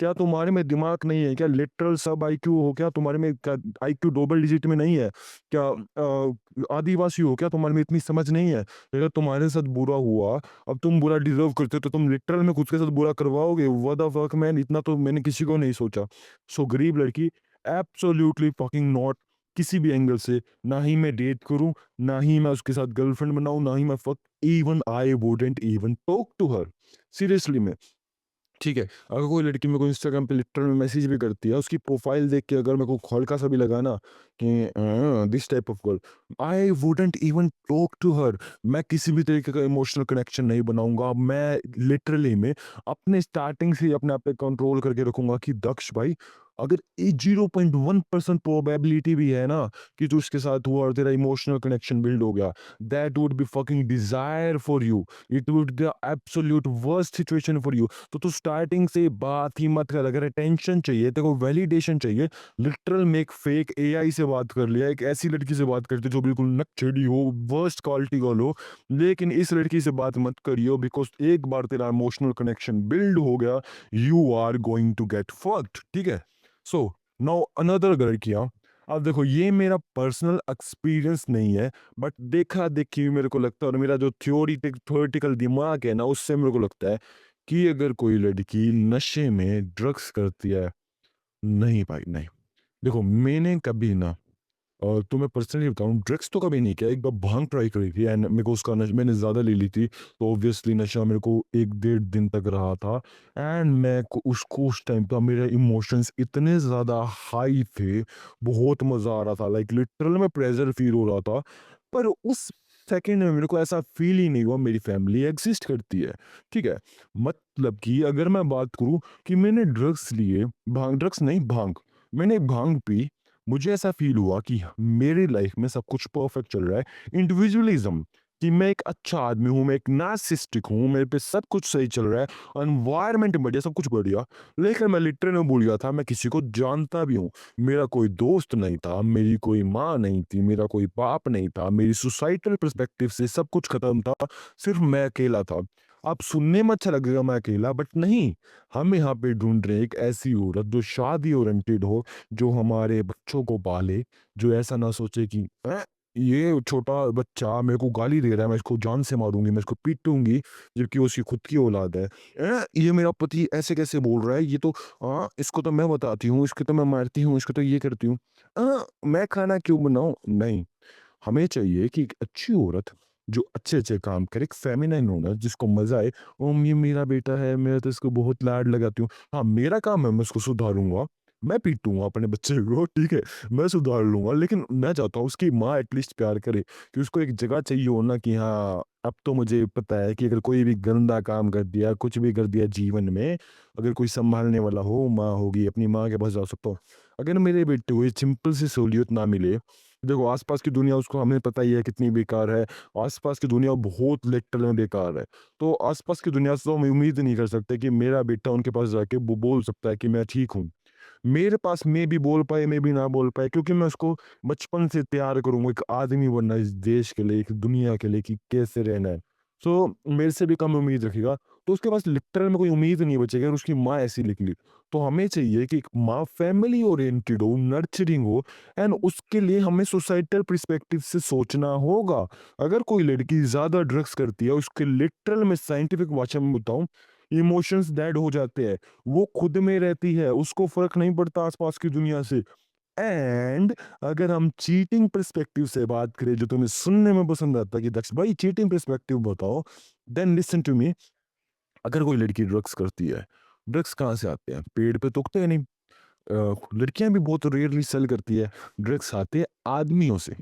क्या तुम्हारे में दिमाग नहीं है? क्या लिटरल सब आईक्यू हो क्या तुम्हारे में? क्या आईक्यू डबल डिजिट में नहीं है? क्या आदिवासी हो क्या तुम्हारे में इतनी समझ नहीं है? अगर तुम्हारे साथ बुरा हुआ, अब तुम बुरा डिज़र्व करते हो तो तुम लिटरल में खुद के साथ बुरा करवाओगे? व्हाट द फक मैन इतना तो मैंने किसी को नहीं सोचा। सो गरीब लड़की एब्सोल्यूटली फकिंग नॉट किसी भी एंगल से, ना ही मैं डेट करूँ, ना ही मैं उसके साथ गर्लफ्रेंड बनाऊँ, ना ही मैं fuck even I wouldn't even talk to her. Seriously में। ठीक है, अगर कोई लड़की मेरे को इंस्टाग्राम पे लिटरल में मैसेज भी करती है, उसकी प्रोफाइल देख के अगर मेरे को हल्का-सा भी लगा ना कि this type of girl, I wouldn't even talk to her. मैं किसी भी तरीके का इमोशनल कनेक्शन नहीं बनाऊँगा। मैं लिटरली में अपने स्टार्टिंग से ही अपने आप पे कंट्रोल करके रखूँगा कि दक्ष भाई, अगर ए 0.1% प्रोबेबिलिटी भी है ना कि तू उसके साथ हुआ और तेरा इमोशनल कनेक्शन बिल्ड हो गया, that would be fucking desire for you. It would the absolute worst situation for you. तो तू स्टार्टिंग से बात ही मत कर। अगर अटेंशन चाहिए, तेरे को वैलिडेशन चाहिए, लिटरल में एक फेक एआई से बात कर लिया, एक ऐसी लड़की से बात करते जो बिल्कुल नकचढ़ी हो, वर्स्ट क्वालिटी गर्ल हो। लेकिन इस लड़की से बात मत करियो बिकॉज़ एक बार तेरा इमोशनल कनेक्शन बिल्ड हो गया, you are going to get fucked, ठीक है? सो नाउ अनदर लड़कियाँ अब देखो ये मेरा पर्सनल एक्सपीरियंस नहीं है, बट देखा-देखी मेरे को लगता है और मेरा जो थ्योरेटिकल दिमाग है ना, उससे मेरे को लगता है कि अगर कोई लड़की नशे में ड्रग्स करती है, नहीं भाई नहीं। देखो मैंने कभी ना और तो मैं पर्सनली बताऊँ ड्रग्स तो कभी नहीं किया, एक बार भांग ट्राई करी थी एंड मेरे को उसका मैंने ज़्यादा ले ली थी, तो ऑब्वियसली नशा मेरे को 1 डेढ़ दिन तक रहा था एंड मैं को उसको उस टाइम पे मेरे इमोशंस इतने ज़्यादा हाई थे, बहुत मज़ा आ रहा था लाइक लिटरल में प्रेशर फ़ील हो रहा था। पर उस सेकंड में मेरे को ऐसा फ़ील ही नहीं हुआ मेरी फैमिली एक्सिस्ट करती है, ठीक है? मतलब कि अगर मैं बात करूँ कि मैंने ड्रग्स लिए, ड्रग्स नहीं भांग, मैंने भांग पी, मुझे ऐसा फ़ील हुआ कि मेरी लाइफ में सब कुछ परफेक्ट चल रहा है। इंडिविजुअलिज़्म कि मैं एक अच्छा आदमी हूँ, मैं एक नार्सिसिस्टिक हूँ, मेरे पे सब कुछ सही चल रहा है, एनवायरनमेंट बढ़िया, सब कुछ बढ़िया। लेकिन मैं लिटरली में भूल गया था, मैं किसी को जानता भी हूँ। मेरा कोई दोस्त नहीं था, मेरी कोई माँ नहीं थी, मेरा कोई बाप नहीं था, मेरी सोसाइटल पर्सपेक्टिव से सब कुछ खत्म था, सिर्फ़ मैं अकेला था। अब सुनने में अच्छा लगेगा मैं अकेला, बट नहीं, हम यहाँ पे ढूँढ रहे हैं एक ऐसी औरत जो शादी ओरिएंटेड हो, जो हमारे बच्चों को पाले, जो ऐसा ना सोचे कि ये छोटा बच्चा मेरे को गाली दे रहा है, मैं इसको जान से मारूँगी, मैं इसको पीटूँगी, जबकि उसकी खुद की औलाद है। ये मेरा पति ऐसे कैसे बोल रहा है, ये तो इसको तो मैं बताती हूँ, इसको तो मैं मारती हूँ, इसको तो ये करती हूँ। मैं खाना क्यों बनाऊँ? नहीं, हमें चाहिए कि एक अच्छी औरत जो अच्छे-अच्छे काम करे, एक फेमिनिन औरत जिसको मज़ा आए, ये मेरा बेटा है, मैं तो इसको बहुत लाड लगाती हूँ। हाँ, मेरा काम है मैं उसको सुधारूँगा, मैं पीटूँगा अपने बच्चे को, ठीक है? मैं सुधार लूँगा, लेकिन मैं चाहता हूँ उसकी माँ एटलीस्ट प्यार करे, कि उसको एक जगह चाहिए हो ना कि हाँ, अब तो मुझे पता है कि अगर कोई भी गंदा काम कर दिया, कुछ भी कर दिया जीवन में, अगर कोई सँभालने वाला हो, माँ होगी, अपनी माँ के पास जा सकता हूँ। अगर मेरे बेटे को ये सिंपल सी सहूलियत ना मिले, देखो आस-पास की दुनिया उसको हमें पता ही है कितनी बेकार है। आस-पास की दुनिया बहुत लिटरल में बेकार है। तो आस-पास की दुनिया से तो हम उम्मीद नहीं कर सकते कि मेरा बेटा उनके पास जाके वो बोल सकता है कि मैं ठीक हूँ। मेरे पास मे बी बोल पाए, मे बी ना बोल पाए क्योंकि मैं उसको बचपन से तैयार करूँगा एक आदमी बनना इस देश के लिए, एक दुनिया के लिए कि कैसे रहना है। सो मेरे से भी कम उम्मीद रखेगा, तो उसके पास लिटरल में कोई उम्मीद नहीं बचेगी अगर उसकी माँ ऐसी निकली। तो हमें चाहिए कि एक माँ फैमिली ओरिएंटेड हो, नर्चरिंग हो एंड उसके लिए हमें सोसाइटल पर्सपेक्टिव से सोचना होगा। अगर कोई लड़की ज़्यादा ड्रग्स करती है, उसके लिटरल में साइंटिफिक भाषा में बताऊँ, इमोशंस डेड हो जाते हैं। वो खुद में रहती है, उसको फ़र्क नहीं पड़ता आस-पास की दुनिया से। एंड अगर हम चीटिंग पर्सपेक्टिव से बात करें, जो तुम्हें सुनने में पसंद आता है कि दक्ष भाई चीटिंग पर्सपेक्टिव बताओ, देन लिस्टन टू मी। अगर कोई लड़की ड्रग्स करती है, ड्रग्स कहाँ से आते हैं? पेड़ पे तो उगते हैं नहीं। लड़कियाँ भी बहुत रेयरली सेल करती है। ड्रग्स आते हैं आदमियों से।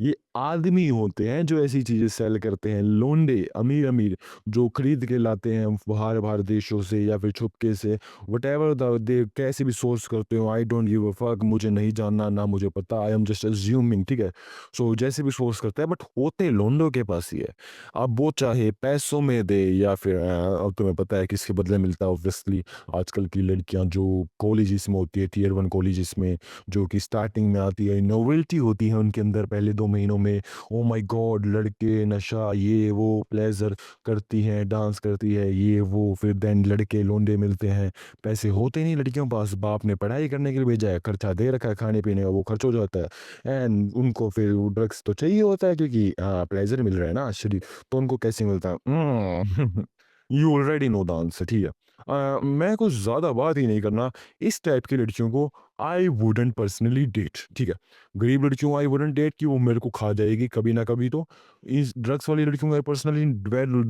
ये आदमी होते हैं जो ऐसी चीज़ें सेल करते हैं। लोंडे अमीर-अमीर जो खरीद के लाते हैं बाहर-बाहर देशों से या फिर छुपके से व्हाटएवर द दे कैसे भी सोर्स करते हो I don't give a fuck मुझे नहीं जानना, ना मुझे पता आई एम जस्ट अस्यूमिंग ठीक है? सो जैसे भी सोर्स करते हैं बट होते लोंडों के पास ही है। अब वो चाहे पैसों में दे या फिर अब तुम्हें पता है किसके बदले मिलता है ऑब्वियसली आजकल की लड़कियां जो कॉलेजेस में होती है टियर 1 कॉलेजेस में जो कि स्टार्टिंग में आती है नोवेल्टी होती है उनके अंदर पहले 2 महीनों में ओ माय गॉड लड़के नशा ये वो प्लेजर करती हैं डांस करती है ये वो फिर देन लड़के लोंडे मिलते हैं पैसे होते नहीं लड़कियों के पास बाप ने पढ़ाई करने के लिए भेजा है खर्चा दे रखा है खाने पीने का वो खर्च हो जाता है एंड उनको फिर ड्रग्स तो चाहिए होता है क्योंकि हाँ प्लेजर मिल रहा है ना शरीर तो उनको कैसे मिलता है you already know the answer ठीक है मैं कुछ ज़्यादा बात ही नहीं करना इस टाइप की लड़कियों को आई वुडेंट पर्सनली डेट ठीक है गरीब लड़कियों आई वुडेंट डेट कि वो मेरे को खा जाएगी कभी ना कभी तो इस ड्रग्स वाली लड़कियों को पर्सनली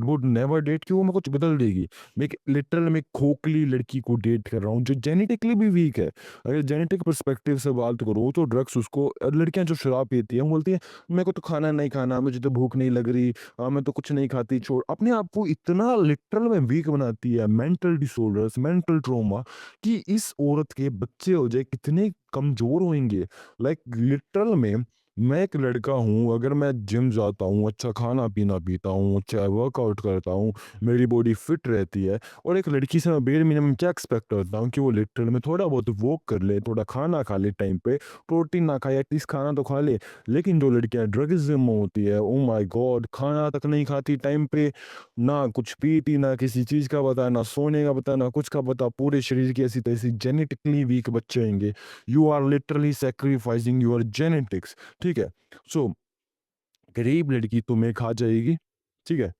वुड नेवर डेट कि वो मैं कुछ बदल देगी मैं एक लिटरल में खोखली लड़की को डेट कर रहा हूँ जो जेनेटिकली भी वीक है अगर जेनेटिक पर्सपेक्टिव से बात करो तो ड्रग्स उसको लड़कियां जो शराब पीती हैं वो बोलती है मेरे को तो खाना नहीं खाना मुझे तो भूख नहीं लग रही मैं तो कुछ नहीं खाती छोड़ अपने आप को इतना लिटरल में वीक बनाती है मेंटल डिसऑर्डर्स मेंटल ट्रॉमा कि इस औरत के बच्चे हो जाए कितने कमजोर होंगे लाइक लिटरल में मैं एक लड़का हूँ, अगर मैं जिम जाता हूँ, अच्छा खाना-पीना पीता हूँ, अच्छा वर्कआउट करता हूँ, मेरी बॉडी फिट रहती है और एक लड़की से मैं बेयर मिनिमम क्या एक्सपेक्ट करता हूँ कि वो लिटरल में थोड़ा बहुत वॉक कर ले, थोड़ा खाना खा ले टाइम पे, प्रोटीन ना खाए एटलीस्ट खाना तो खा ले। लेकिन जो लड़कियाँ ड्रगिज़्म में होती है, ओह माय गॉड! खाना तक नहीं खाती टाइम पे, ना कुछ पीती, ना किसी चीज़ का पता, ना सोने का पता, ना कुछ का पता, पूरे शरीर की ऐसी-तैसी जेनेटिकली वीक बच्चे होंगे। You are literally sacrificing your genetics. ठीक है? सो गरीब लड़की तुम्हें खा जाएगी, ठीक है?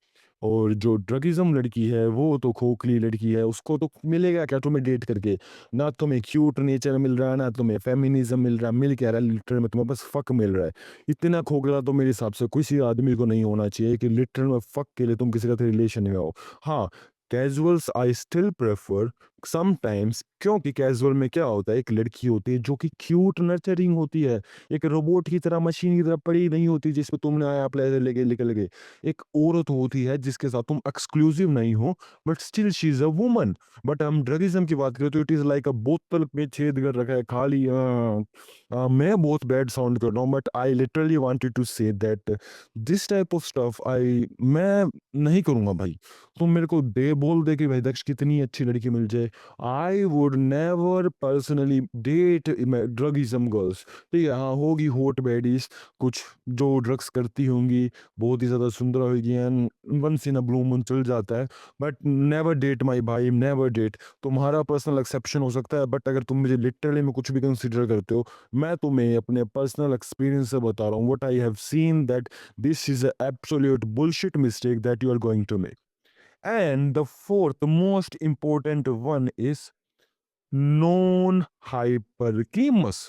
और जो ड्रगिज़्म लड़की है, वो तो खोखली लड़की है, उसको तो मिलेगा क्या तुम्हें डेट करके? ना तुम्हें क्यूट नेचर मिल रहा है, ना तुम्हें फेमिनिज़्म मिल रहा है, मिल क्या रहा है लिटरल में तुम्हें बस फ़क मिल रहा है। इतना खोखला तो मेरे हिसाब से किसी आदमी को नहीं होना चाहिए कि लिटरल में फ़क के लिए तुम किसी के साथ रिलेशन में हो। हाँ, casuals I still prefer sometimes, क्योंकि कैज़ुअल में क्या होता है, एक लड़की होती है जो कि क्यूट नर्चरिंग होती है। एक रोबोट की तरह, मशीन की तरह पड़ी नहीं होती जिसपे तुमने आया प्लेज़र लेके निकल गए। एक औरत होती है जिसके साथ तुम एक्सक्लूसिव नहीं हो, but still she is a woman. But हम ड्रगिज़्म की बात करें तो इट इज़ लाइक अ बोतल में छेद कर रखा है खाली। मैं बहुत बैड साउंड कर रहा हूँ but I literally wanted to say that this type of stuff I मैं नहीं करूँगा भाई। तुम मेरे को बोल दे कि भाई दक्ष कितनी अच्छी लड़की मिल जाए, I would never personally date druggism girls. ठीक है, हाँ, होगी हॉट बैडीज़, कुछ जो ड्रग्स करती होंगी, बहुत ही ज़्यादा सुंदर होगी and once in a blue moon चल जाता है, बट नेवर डेट माय भाई, नेवर डेट। तुम्हारा पर्सनल एक्सेप्शन हो सकता है बट अगर तुम मुझे लिटरली में कुछ भी कंसीडर करते हो, मैं तुम्हें अपने पर्सनल एक्सपीरियंस से बता रहा हूँ what I have seen that this is a absolute bullshit mistake that you are going to make. And the fourth most important one is non hypergamous.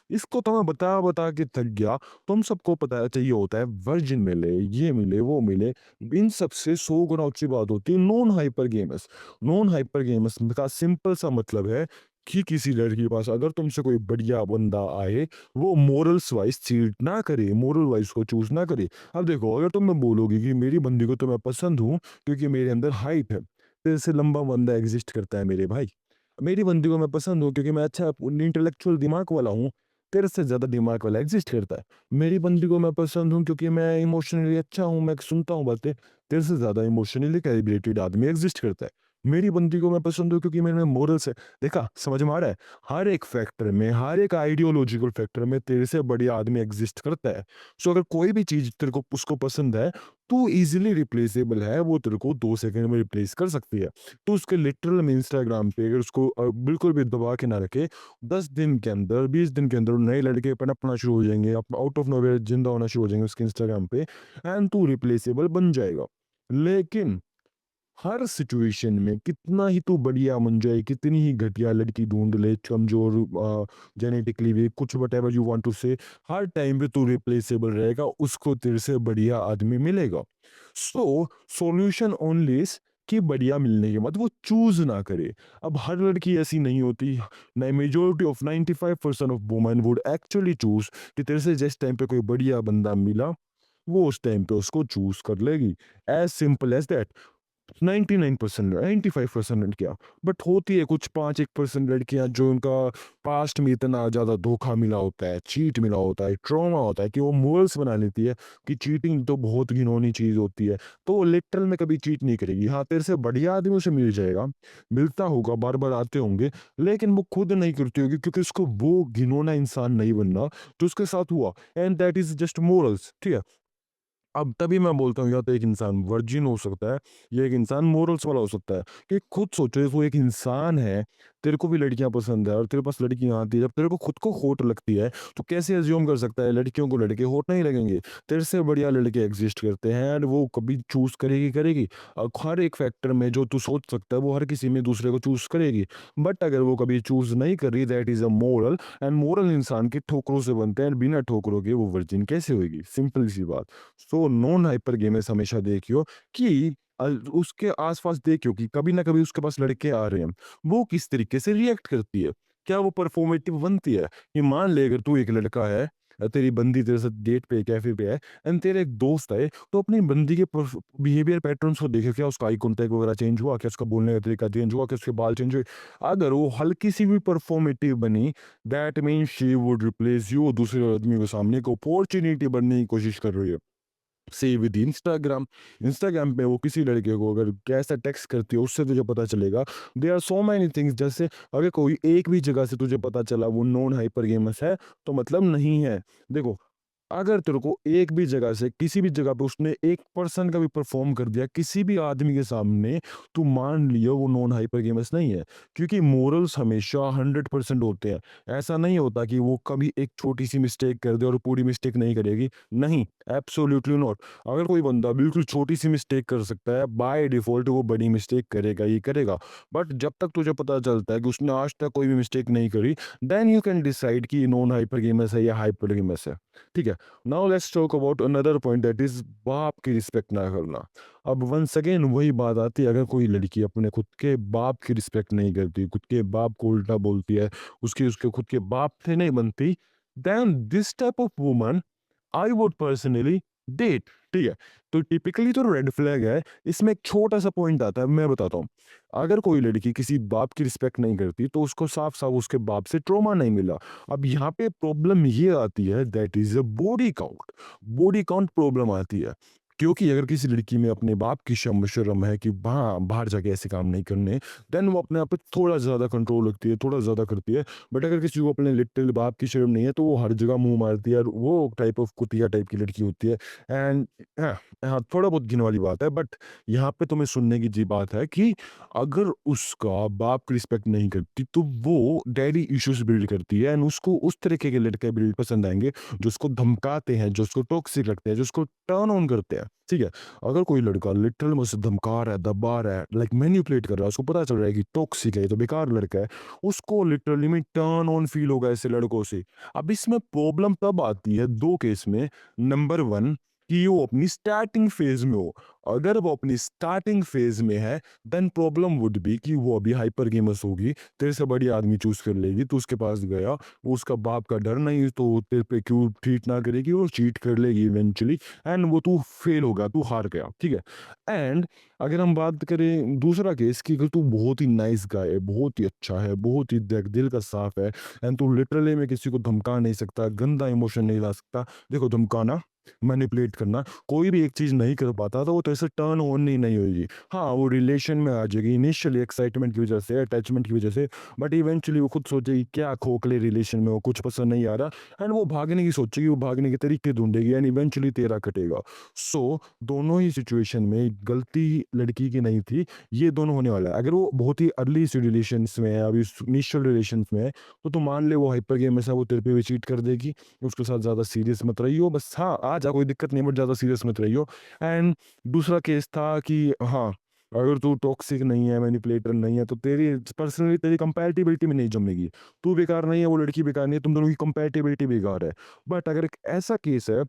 इसको तो मैं बता बता के थक गया। तुम सबको पता चाहिए होता है वर्जिन मिले, ये मिले, वो मिले। इन सबसे 100 गुना अच्छी बात होती है नॉन हाइपरगेमस। नॉन हाइपरगेमस का सिंपल सा मतलब है कि किसी लड़की के पास अगर तुमसे कोई बढ़िया बंदा आए, वो मोरल्स वाइज चीट ना करे, मोरल वाइज को चूज ना करे। अब देखो, अगर तुम मैं बोलोगी कि मेरी बंदी को तो मैं पसंद हूँ क्योंकि मेरे अंदर हाइट है, तेरे से लंबा बंदा एग्जिस्ट करता है मेरे भाई। मेरी बंदी को मैं पसंद हूँ क्योंकि मैं अच्छा इंटेलेक्चुअल दिमाग वाला हूँ, तेरे से ज़्यादा दिमाग वाला एग्ज़िस्ट करता है। मेरी बंदी को मैं पसंद हूँ क्योंकि मैं इमोशनली अच्छा हूँ, मैं सुनता हूँ बातें, तेरे से ज़्यादा इमोशनली कैलिब्रेटेड आदमी एग्ज़िस्ट करता है। मेरी बंदी को मैं पसंद हूँ क्योंकि मेरे में मोरल्स है। देखा, समझ में आ रहा है? हर एक फैक्टर में, हर एक आइडियोलॉजिकल फैक्टर में तेरे से बढ़िया आदमी एग्ज़िस्ट करता है। सो अगर कोई भी चीज़ तेरे को उसको पसंद है, तू ईज़िली रिप्लेसेबल है, वो तेरे को 2 सेकंड में रिप्लेस कर सकती है। तो उसके लिटरल में इंस्टाग्राम पे अगर उसको बिल्कुल भी दबा के ना रखे, 10 दिन के अंदर, 20 दिन के अंदर नए लड़के पनपना शुरू हो जाएँगे, आउट ऑफ नोवेयर ज़िंदा होना शुरू हो जाएँगे उसके इंस्टाग्राम पे एंड तू रिप्लेसेबल बन जाएगा। लेकिन हर सिचुएशन में कितना ही तू बढ़िया बन जाए, कितनी ही घटिया लड़की ढूँढ ले, कमज़ोर जेनेटिकली वीक, कुछ व्हाटएवर यू वांट टू से, हर टाइम पे तू रिप्लेसेबल रहेगा, उसको तेरे से बढ़िया आदमी मिलेगा। सो सॉल्यूशन ओनली इज़ कि बढ़िया मिलने के बाद वो चूज़ ना करे। अब हर लड़की ऐसी नहीं होती, न majority of 95% of women would actually choose कि तेरे से जिस टाइम पे कोई बढ़िया बंदा मिला, वो उस टाइम पे उसको चूज़ कर लेगी। As simple as that. 99% 95% लड़कियाँ, बट होती है कुछ 5-1% लड़कियाँ जो उनका पास्ट में इतना ज़्यादा धोखा मिला होता है, चीट मिला होता है, ट्रॉमा होता है कि वो मोरल्स बना लेती है कि चीटिंग तो बहुत घिनौनी चीज़ होती है। तो वो लिटरल में कभी चीट नहीं करेगी। हाँ, तेरे से बढ़िया आदमी उसे मिल जाएगा, मिलता होगा, बार-बार आते होंगे, लेकिन वो खुद नहीं करती होगी क्योंकि उसको वो घिनौना इंसान नहीं बनना जो उसके साथ हुआ and that is just morals, ठीक है? अब तभी मैं बोलता हूँ या तो एक इंसान वर्जिन हो सकता है या एक इंसान मोरल्स वाला हो सकता है। कि खुद सोचो, वो एक इंसान है, तेरे को भी लड़कियां पसंद है और तेरे पास लड़कियां आती है, जब तेरे को खुद को हॉट लगती है तो कैसे अज्यूम कर सकता है लड़कियों को लड़के हॉट नहीं लगेंगे? तेरे से बढ़िया लड़के एग्जिस्ट करते हैं एंड वो कभी चूज करेगी करेगी। हर एक फैक्टर में जो तू सोच सकता है वो हर किसी में दूसरे को चूज करेगी। बट अगर वो कभी चूज नहीं कर रही, that is a moral, and moral इंसान की ठोकरों से बनते हैं, बिना ठोकरों के वो वर्जिन कैसे होगी? सिंपल सी बात। सो नॉन हाइपर गेमर्स हमेशा देखियो कि उसके आस-पास देखियो कि कभी ना कभी उसके पास लड़के आ रहे हैं। वो किस तरीके से रिएक्ट करती है? क्या वो परफॉर्मेटिव बनती है? कि मान ले अगर तू एक लड़का है, तेरी बंदी तेरे साथ डेट पे कैफे पे है एंड तेरा एक दोस्त है, तो अपनी बंदी के बिहेवियर पैटर्न्स को देखे, क्या उसका आई कांटेक्ट वगैरह चेंज हुआ, क्या उसका बोलने का तरीका चेंज हुआ, क्या उसके बाल चेंज हुए। अगर वो हल्की सी भी परफॉर्मेटिव बनी, that mean she would replace you, दूसरे आदमी के सामने एक अपॉर्चुनिटी बनने की कोशिश कर रही है। से विद इंस्टाग्राम, इंस्टाग्राम पे वो किसी लड़के को अगर कैसा टेक्स्ट करती है उससे तुझे पता चलेगा। There are so many things, जैसे अगर कोई एक भी जगह से तुझे पता चला वो नॉन हाइपर गेमस है, तो मतलब नहीं है। देखो, अगर तेरे को एक भी जगह से किसी भी जगह पे उसने एक पर्सन का भी परफॉर्म कर दिया किसी भी आदमी के सामने, तू मान लियो वो नॉन हाइपर गेमस नहीं है, क्योंकि मोरल्स हमेशा 100% होते हैं। ऐसा नहीं होता कि वो कभी एक छोटी सी मिस्टेक कर दे और पूरी मिस्टेक नहीं करेगी, नहीं, एब्सोल्युटली नॉट। अगर कोई बंदा बिल्कुल छोटी सी मिस्टेक कर सकता है, बाय डिफॉल्ट वो बड़ी मिस्टेक करेगा ही करेगा। बट जब तक तुझे पता चलता है कि उसने आज तक कोई भी मिस्टेक नहीं करी, देन यू कैन डिसाइड कि नॉन हाइपर गेमस है या हाइपर गेमस है। ठीक है। Now let's talk about another point, that is बाप की रिस्पेक्ट ना करना। अब वंस अगेन वही बात आती है, अगर कोई लड़की अपने खुद के बाप की रिस्पेक्ट नहीं करती, खुद के बाप को उल्टा बोलती है, उसकी उसके खुद के बाप से नहीं बनती, then this type of woman I would personally date. ठीक है। तो टिपिकली तो रेड फ्लैग है। इसमें एक छोटा सा पॉइंट आता है, मैं बताता हूँ। अगर कोई लड़की किसी बाप की रिस्पेक्ट नहीं करती, तो उसको साफ साफ उसके बाप से ट्रॉमा नहीं मिला। अब यहाँ पे प्रॉब्लम ये आती है, that is a body count. Body count problem आती है, क्योंकि अगर किसी लड़की में अपने बाप की शर्म है कि हाँ बाहर जाके ऐसे काम नहीं करने, देन वो अपने आप पे थोड़ा ज़्यादा कंट्रोल रखती है, थोड़ा ज़्यादा करती है। बट अगर किसी को अपने लिटिल बाप की शर्म नहीं है, तो वो हर जगह मुंह मारती है, और वो टाइप ऑफ कुतिया टाइप की लड़की होती है। एंड हाँ, हाँ, थोड़ा बहुत गिन वाली बात है, बट यहाँ पे तुम्हें सुनने की जी बात है कि अगर उसका बाप की रिस्पेक्ट नहीं करती, तो वो डैडी इश्यूज बिल्ड करती है, एंड उसको उस तरीके के लड़के बिल्ड पसंद आएंगे जो उसको धमकाते हैं, जो उसको टॉक्सिक रखते हैं, जो उसको टर्न ऑन करते हैं। ठीक है। अगर कोई लड़का लिटरल में उसे धमका रहा है, दबा रहा है, लाइक मैनिपुलेट कर रहा है, उसको पता चल रहा है कि टॉक्सिक है, ये तो बेकार लड़का है, उसको लिटरली में टर्न ऑन फील होगा ऐसे लड़कों से। अब इसमें प्रॉब्लम तब आती है दो केस में। नंबर वन, कि वो अपनी स्टार्टिंग फेज में हो। अगर वो अपनी स्टार्टिंग फेज में है, देन प्रॉब्लम वुड बी कि वो अभी हाइपर गेमस होगी, तेरे से बड़ी आदमी चूज कर लेगी, तू उसके पास गया, वो उसका बाप का डर नहीं, तो वो तेरे पे क्यों ट्रीट ना करेगी, वो चीट कर लेगी इवेंचुअली, एंड वो तू फेल होगा, तू हार गया। ठीक है। एंड अगर हम बात करें दूसरा केस की, अगर तू बहुत ही नाइस गाय है, बहुत ही अच्छा है, बहुत ही दिल का साफ है, एंड तू लिटरली में किसी को धमका नहीं सकता, गंदा इमोशन नहीं ला सकता। देखो, धमकाना, मैनिपुलेट करना, कोई भी एक चीज नहीं कर पाता, तो वो तो ऐसे टर्न ऑन नहीं होगी। हाँ, वो रिलेशन में आ जाएगी इनिशियली एक्साइटमेंट की वजह से, अटैचमेंट की वजह से, बट इवेंचुअली वो खुद सोचेगी क्या खोखले रिलेशन में, वो कुछ पसंद नहीं आ रहा, एंड वो भागने की सोचेगी, वो भागने के तरीके ढूंढेगी, एंड इवेंचुअली तेरा कटेगा। सो दोनों ही सिचुएशन में गलती लड़की की नहीं थी, ये दोनों होने वाला है। अगर वो बहुत ही अर्ली रिलेशन में है, अभी इनिशियल रिलेशन में है, तो मान ले वो हाइपर गेम है, वो तेरे पे भी चीट कर देगी, उसके साथ ज़्यादा सीरियस मत रहियो, बस हाँ आ जा, कोई दिक्कत नहीं, बट ज़्यादा सीरियस मत रहियो। एंड दूसरा केस था कि हाँ, अगर तू टॉक्सिक नहीं है, मैनिपुलेटर नहीं है, तो तेरी पर्सनली तेरी कंपैटिबिलिटी में नहीं जमेगी। तू बेकार नहीं है, वो लड़की बेकार नहीं है, तुम दोनों की कंपैटिबिलिटी बेकार है। बट अगर एक ऐसा केस है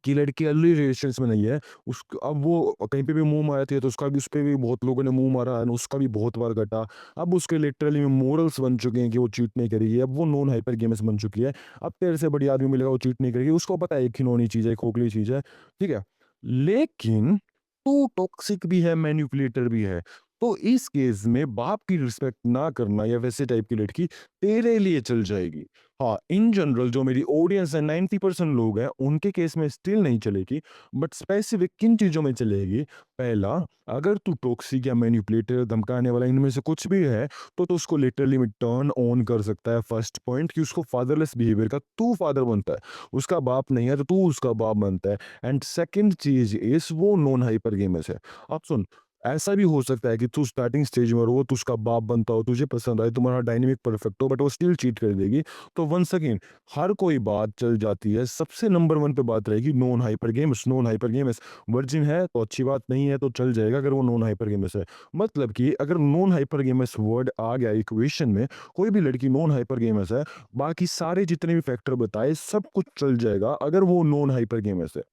कि लड़की अर्ली रिलेशंस में नहीं है, उस अब वो कहीं पे भी मुँह मारती है, तो उसका भी, उस पे भी बहुत लोगों ने मुँह मारा एंड उसका भी बहुत बार कटा। अब उसके लिटरली में मोरल्स बन चुके हैं कि वो चीट नहीं करेगी, अब वो नॉन हाइपर गेमस बन चुकी है। अब तेरे से बड़ी आदमी मिलेगा, वो चीट नहीं करेगी, उसको पता है ये खिलौनी चीज़ है, खोखली चीज़ है, ठीक है? लेकिन तू टॉक्सिक भी है, मैनिपुलेटर भी है, तो इस केस में बाप की रिस्पेक्ट ना करना या वैसे टाइप की लड़की तेरे लिए चल जाएगी। हाँ, इन जनरल जो मेरी ऑडियंस है, 90% लोग हैं, उनके केस में स्टिल नहीं चलेगी, बट स्पेसिफिक किन चीज़ों में चलेगी? पहला, अगर तू टॉक्सिक या मैनिपुलेटर, धमकाने वाला इनमें से कुछ भी है, तो उसको लिटरली में टर्न ऑन कर सकता है। फर्स्ट पॉइंट कि उसको फादरलेस बिहेवियर का तू फादर बनता है, उसका बाप नहीं है तो तू उसका बाप बनता है। एंड सेकंड चीज़ इज़ वो नॉन हाइपर गेमर्स है। अब सुन, ऐसा भी हो सकता है कि तू स्टार्टिंग स्टेज में हो, तू उसका बाप बनता हो, तुझे पसंद आए, तुम्हारा डायनामिक परफेक्ट हो, बट वो स्टिल चीट कर देगी। तो वंस अगेन हर कोई बात चल जाती है, सबसे नंबर 1 पे बात रहेगी non hyper games, non hyper games. Virgin है तो अच्छी बात नहीं है, तो चल जाएगा अगर वो नॉन हाइपर गेम्स है। मतलब कि अगर नॉन हाइपर गेम्स वर्ड आ गया इक्वेशन में, कोई भी लड़की नॉन हाइपर गेम्स है, बाकी सारे जितने भी फैक्टर बताए सब कुछ चल जाएगा अगर वो नॉन हाइपर गेम्स है।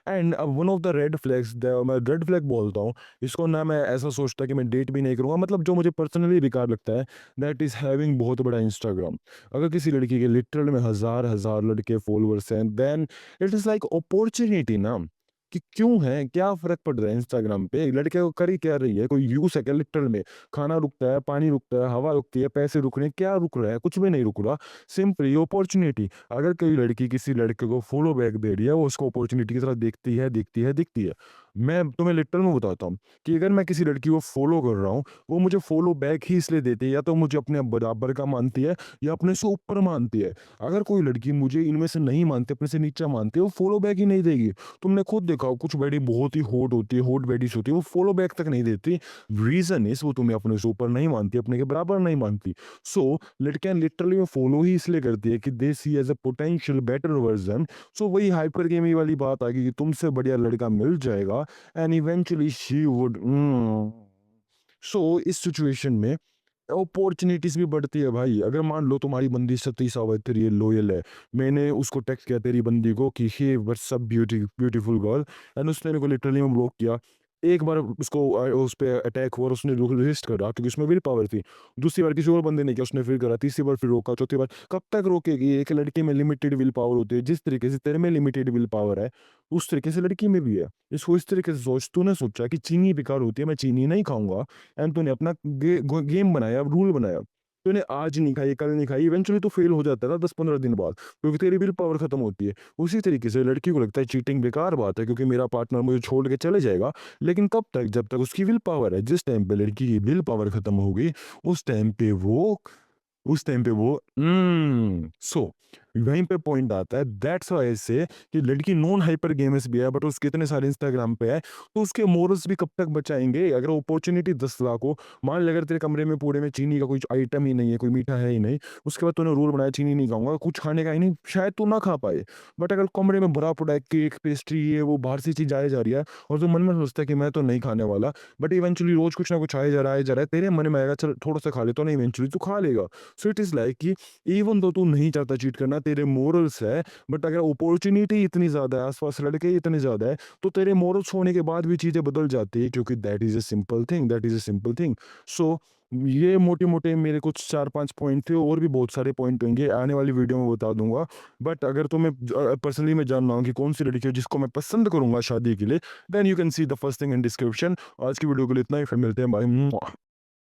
And one of the red flags, मैं रेड फ्लैग बोलता हूँ इसको ना, मैं ऐसा सोचता कि मैं डेट भी नहीं करूँगा, मतलब जो मुझे पर्सनली बेकार लगता है, दैट इज़ हैविंग बहुत बड़ा इंस्टाग्राम। अगर किसी लड़की के लिटरल में हज़ार हज़ार लड़के फॉलोअर्स हैं, then it is like opportunity ना, कि क्यों है, क्या फ़र्क पड़ रहा है इंस्टाग्राम पे? लड़के को कर ही क्या रही है? कोई यूज़ है क्या लिटरल में? खाना रुकता है, पानी रुकता है, हवा रुकती है, पैसे रुक रहे हैं, क्या रुक रहा है? कुछ भी नहीं रुक रहा। Simply opportunity. अगर कोई लड़की किसी लड़के को फॉलो बैक दे रही है, वो उसको अपॉर्चुनिटी की तरह देखती है, दिखती है, दिखती है। मैं तुम्हें लिटरल में बताता हूँ कि अगर मैं किसी लड़की को फॉलो कर रहा हूँ, वो मुझे फॉलो बैक ही इसलिए देती है, या तो मुझे अपने बराबर का मानती है या अपने से ऊपर मानती है। अगर कोई लड़की मुझे इनमें से नहीं मानती, अपने से नीचा मानती है, वो फॉलो बैक ही नहीं देगी। तुमने खुद देखा हो, कुछ बड़ी बहुत ही हॉट होती है, हॉट बेडीज होती है, वो फॉलो बैक तक नहीं देती। रीज़न इज़ वो तुम्हें अपने से ऊपर नहीं मानती, अपने के बराबर नहीं मानती। सो लड़कियाँ लिटरली में फॉलो ही इसलिए करती है कि they see as a potential better version. So वही हाइपरगेमी वाली बात आ गई कि तुमसे बढ़िया लड़का मिल जाएगा, एंड इवेंचुअली शी वुड सो इस सिचुएशन में अपॉर्चुनिटीज़ भी बढ़ती है भाई। अगर मान लो तुम्हारी बंदी सती सावित्री है, लॉयल है। मैंने उसको टेक्स्ट किया तेरी बंदी को कि हे व्हाट्सअप ब्यूटीफुल गर्ल, एंड उसने मेरे को लिटरली में ब्लॉक किया। एक बार उसको उस पे अटैक हुआ और उसने रेजिस्ट करा क्योंकि उसमें विल पावर थी। दूसरी बार किसी और बंदे ने किया, उसने फिर करा, तीसरी बार फिर रोका, चौथी बार कब तक रोकेगी? एक लड़के में लिमिटेड विल पावर होती है, जिस तरीके से तेरे में लिमिटेड विल पावर है, उस तरीके से लड़की में भी है। इसको इस तरीके से सोच, तूने सोचा कि चीनी बेकार होती है, मैं चीनी नहीं खाऊँगा, एंड तूने अपना गेम बनाया, रूल बनाया। तूने आज नहीं खाई, कल नहीं खाई, इवेंचुअली तू फेल हो जाता है ना 10-15 दिन बाद, क्योंकि तेरी विल पावर खत्म होती है। उसी तरीके से लड़की को लगता है चीटिंग बेकार बात है क्योंकि मेरा पार्टनर मुझे छोड़ के चले जाएगा, लेकिन कब तक? जब तक उसकी विल पावर है। जिस टाइम पे लड़की की विल पावर खत्म हो गई, उस टाइम पे वो सो वहीं पे पॉइंट आता है, दैट्स व्हाई से कि लड़की नॉन हाइपर गेमर्स भी है, बट उसके इतने सारे इंस्टाग्राम पे है, तो उसके मोरल्स भी कब तक बचाएंगे? अगर अपॉर्चुनिटी 10 लाख हो, मान ले अगर तेरे कमरे में पूरे में चीनी का कोई आइटम ही नहीं है, कोई मीठा है ही नहीं, उसके बाद तूने रूल बनाया चीनी नहीं खाऊंगा, कुछ खाने का ही नहीं, शायद तू ना खा पाए। बट अगर कमरे में भरा पड़ा है केक, पेस्ट्री, ये वो बाहर से चीज आए जा रही है, और तू मन में सोचता है कि मैं तो नहीं खाने वाला, बट इवेंचुअली रोज कुछ ना कुछ आए जा रहा है, तेरे मन में आएगा चल थोड़ा सा खा ले, तो नहीं, इवेंचुअली तू खा लेगा। सो इट इज़ लाइक कि इवन दो तू नहीं चाहता चीट करना, तेरे मोरल्स है, बट अगर अपॉर्चुनिटी इतनी ज़्यादा है, आस-पास लड़के इतने ज़्यादा है, तो तेरे मोरल्स होने के बाद भी चीज़ें बदल जाती है, क्योंकि that is a simple thing. So ये मोटे-मोटे मेरे कुछ 4-5 पॉइंट थे, और भी बहुत सारे पॉइंट होंगे, आने वाली वीडियो में बता दूँगा। बट अगर तुम्हें पर्सनली मैं जानना हो कि कौन-सी लड़की है जिसको मैं पसंद करूँगा शादी के लिए, then you can see the first thing in description. आज की वीडियो के लिए इतना ही, फिर मिलते हैं, बाय।